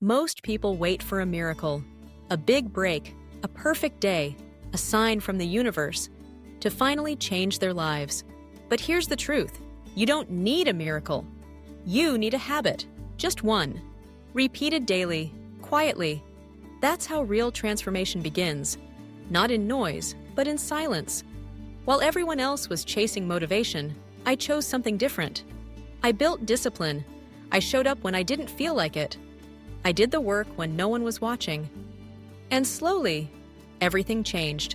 Most people wait for a miracle, a big break, a perfect day, a sign from the universe, to finally change their lives. But here's the truth. You don't need a miracle. You need a habit, just one. Repeated daily, quietly. That's how real transformation begins. Not in noise, but in silence. While everyone else was chasing motivation, I chose something different. I built discipline. I showed up when I didn't feel like it. I did the work when no one was watching. And slowly, everything changed.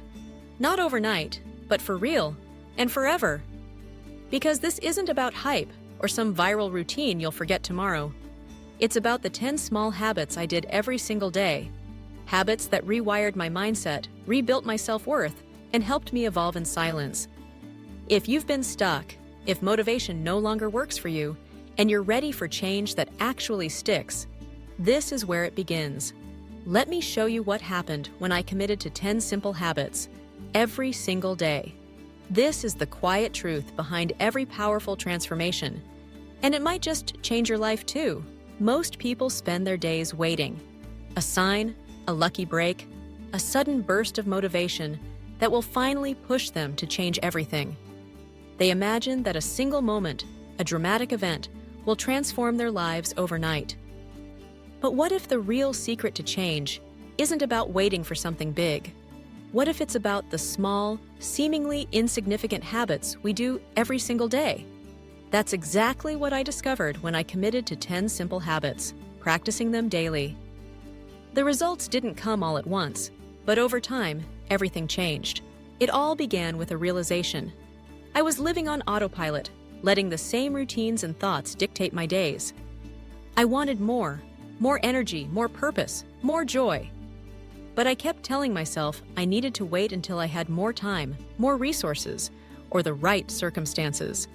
Not overnight, but for real, and forever. Because this isn't about hype or some viral routine you'll forget tomorrow. It's about the 10 small habits I did every single day. Habits that rewired my mindset, rebuilt my self-worth, and helped me evolve in silence. If you've been stuck, if motivation no longer works for you, and you're ready for change that actually sticks, this is where it begins. Let me show you what happened when I committed to 10 simple habits every single day. This is the quiet truth behind every powerful transformation. And it might just change your life too. Most people spend their days waiting. A sign, a lucky break, a sudden burst of motivation that will finally push them to change everything. They imagine that a single moment, a dramatic event, will transform their lives overnight. But what if the real secret to change isn't about waiting for something big? What if it's about the small, seemingly insignificant habits we do every single day? That's exactly what I discovered when I committed to 10 simple habits, practicing them daily. The results didn't come all at once, but over time, everything changed. It all began with a realization. I was living on autopilot, letting the same routines and thoughts dictate my days. I wanted more energy, more purpose, more joy. But I kept telling myself I needed to wait until I had more time, more resources, or the right circumstances.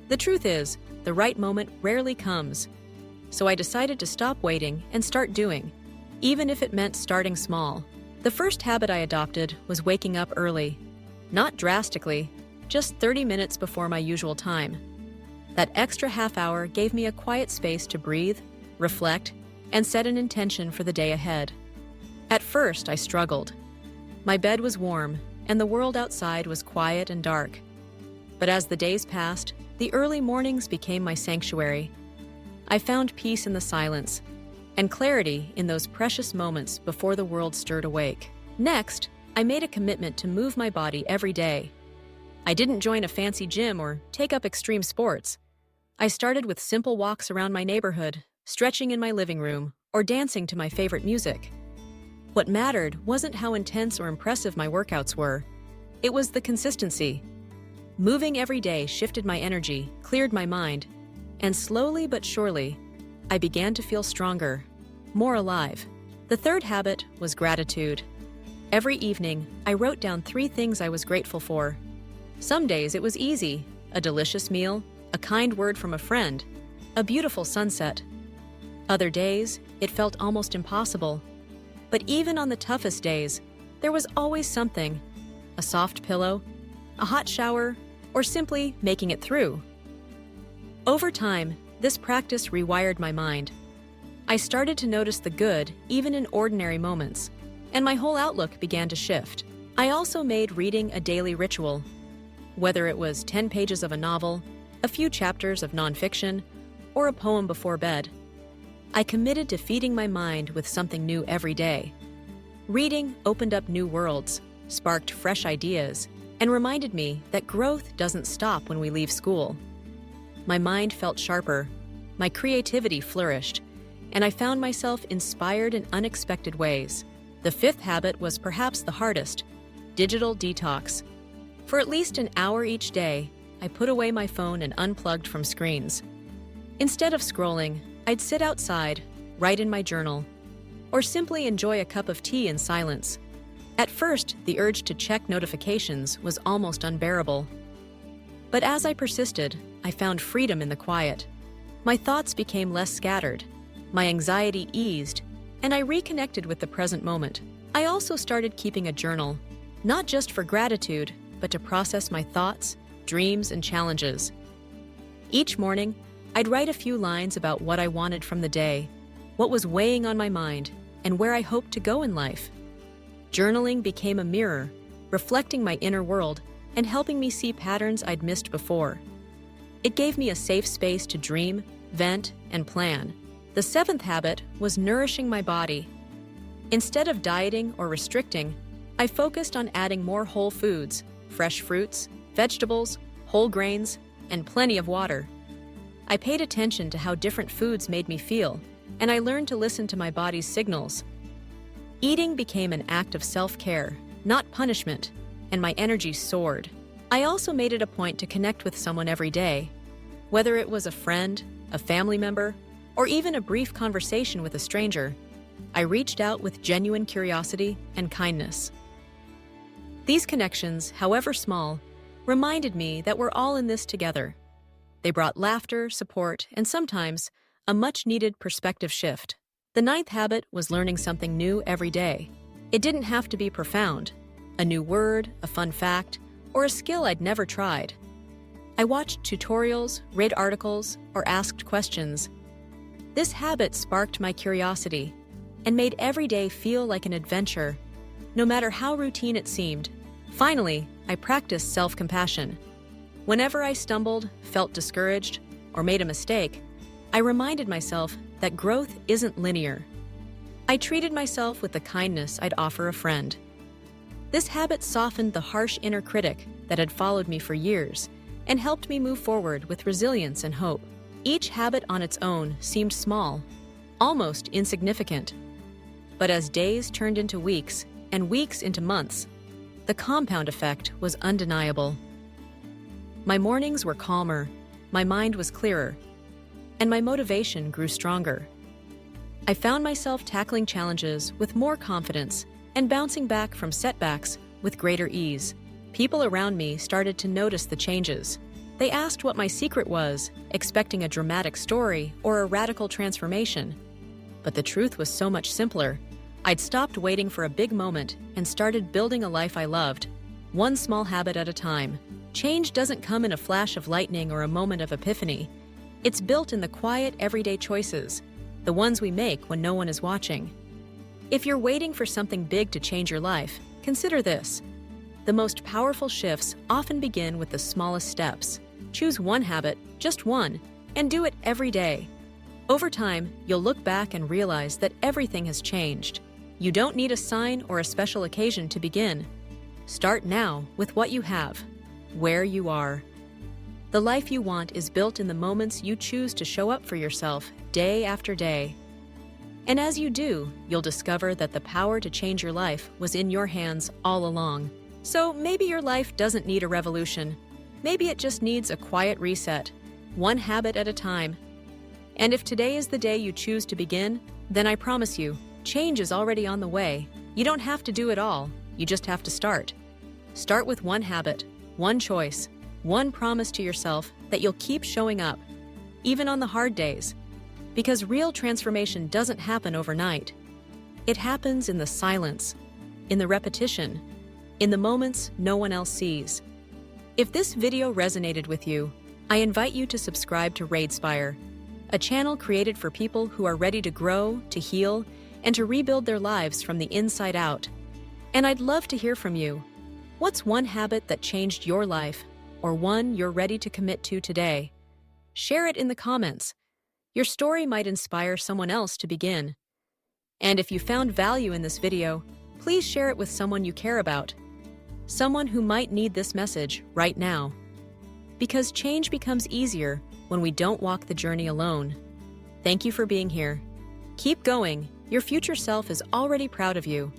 The truth is, the right moment rarely comes. So I decided to stop waiting and start doing, even if it meant starting small. The first habit I adopted was waking up early. Not drastically, just 30 minutes before my usual time. That extra half hour gave me a quiet space to breathe, reflect, and set an intention for the day ahead. At first, I struggled. My bed was warm, and the world outside was quiet and dark. But as the days passed, the early mornings became my sanctuary. I found peace in the silence, and clarity in those precious moments before the world stirred awake. Next, I made a commitment to move my body every day. I didn't join a fancy gym or take up extreme sports. I started with simple walks around my neighborhood, stretching in my living room, or dancing to my favorite music. What mattered wasn't how intense or impressive my workouts were. It was the consistency. Moving every day shifted my energy, cleared my mind, and slowly but surely, I began to feel stronger, more alive. The third habit was gratitude. Every evening, I wrote down 3 things I was grateful for. Some days it was easy, a delicious meal, a kind word from a friend, a beautiful sunset. Other days, it felt almost impossible. But even on the toughest days, there was always something, a soft pillow, a hot shower, or simply making it through. Over time, this practice rewired my mind. I started to notice the good even in ordinary moments, and my whole outlook began to shift. I also made reading a daily ritual. Whether it was 10 pages of a novel, a few chapters of nonfiction, or a poem before bed, I committed to feeding my mind with something new every day. Reading opened up new worlds, sparked fresh ideas, and reminded me that growth doesn't stop when we leave school. My mind felt sharper, my creativity flourished, and I found myself inspired in unexpected ways. The 5th habit was perhaps the hardest: digital detox. For at least an hour each day, I put away my phone and unplugged from screens. Instead of scrolling, I'd sit outside, write in my journal, or simply enjoy a cup of tea in silence. At first, the urge to check notifications was almost unbearable. But as I persisted, I found freedom in the quiet. My thoughts became less scattered, my anxiety eased, and I reconnected with the present moment. I also started keeping a journal, not just for gratitude, but to process my thoughts, dreams, and challenges. Each morning, I'd write a few lines about what I wanted from the day, what was weighing on my mind, and where I hoped to go in life. Journaling became a mirror, reflecting my inner world and helping me see patterns I'd missed before. It gave me a safe space to dream, vent, and plan. The seventh habit was nourishing my body. Instead of dieting or restricting, I focused on adding more whole foods, fresh fruits, vegetables, whole grains, and plenty of water. I paid attention to how different foods made me feel, and I learned to listen to my body's signals. Eating became an act of self-care, not punishment, and my energy soared. I also made it a point to connect with someone every day, whether it was a friend, a family member, or even a brief conversation with a stranger. I reached out with genuine curiosity and kindness. These connections, however small, reminded me that we're all in this together. They brought laughter, support, and sometimes a much-needed perspective shift. The ninth habit was learning something new every day. It didn't have to be profound. A new word, a fun fact, or a skill I'd never tried. I watched tutorials, read articles, or asked questions. This habit sparked my curiosity and made every day feel like an adventure, no matter how routine it seemed. Finally, I practiced self-compassion. Whenever I stumbled, felt discouraged, or made a mistake, I reminded myself that growth isn't linear. I treated myself with the kindness I'd offer a friend. This habit softened the harsh inner critic that had followed me for years and helped me move forward with resilience and hope. Each habit on its own seemed small, almost insignificant. But as days turned into weeks and weeks into months, the compound effect was undeniable. My mornings were calmer, my mind was clearer, and my motivation grew stronger. I found myself tackling challenges with more confidence and bouncing back from setbacks with greater ease. People around me started to notice the changes. They asked what my secret was, expecting a dramatic story or a radical transformation. But the truth was so much simpler. I'd stopped waiting for a big moment and started building a life I loved, one small habit at a time. Change doesn't come in a flash of lightning or a moment of epiphany. It's built in the quiet, everyday choices, the ones we make when no one is watching. If you're waiting for something big to change your life, consider this. The most powerful shifts often begin with the smallest steps. Choose one habit, just one, and do it every day. Over time, you'll look back and realize that everything has changed. You don't need a sign or a special occasion to begin. Start now with what you have, where you are. The life you want is built in the moments you choose to show up for yourself day after day. And as you do, you'll discover that the power to change your life was in your hands all along. So maybe your life doesn't need a revolution. Maybe it just needs a quiet reset, one habit at a time. And if today is the day you choose to begin, then I promise you, change is already on the way. You don't have to do it all, you just have to start. Start with one habit, one choice, one promise to yourself that you'll keep showing up, even on the hard days. Because real transformation doesn't happen overnight. It happens in the silence, in the repetition, in the moments no one else sees. If this video resonated with you, I invite you to subscribe to Raidspire, a channel created for people who are ready to grow, to heal, and to rebuild their lives from the inside out. And I'd love to hear from you. What's one habit that changed your life, or one you're ready to commit to today? Share it in the comments. Your story might inspire someone else to begin. And if you found value in this video, please share it with someone you care about, someone who might need this message right now. Because change becomes easier when we don't walk the journey alone. Thank you for being here. Keep going. Your future self is already proud of you.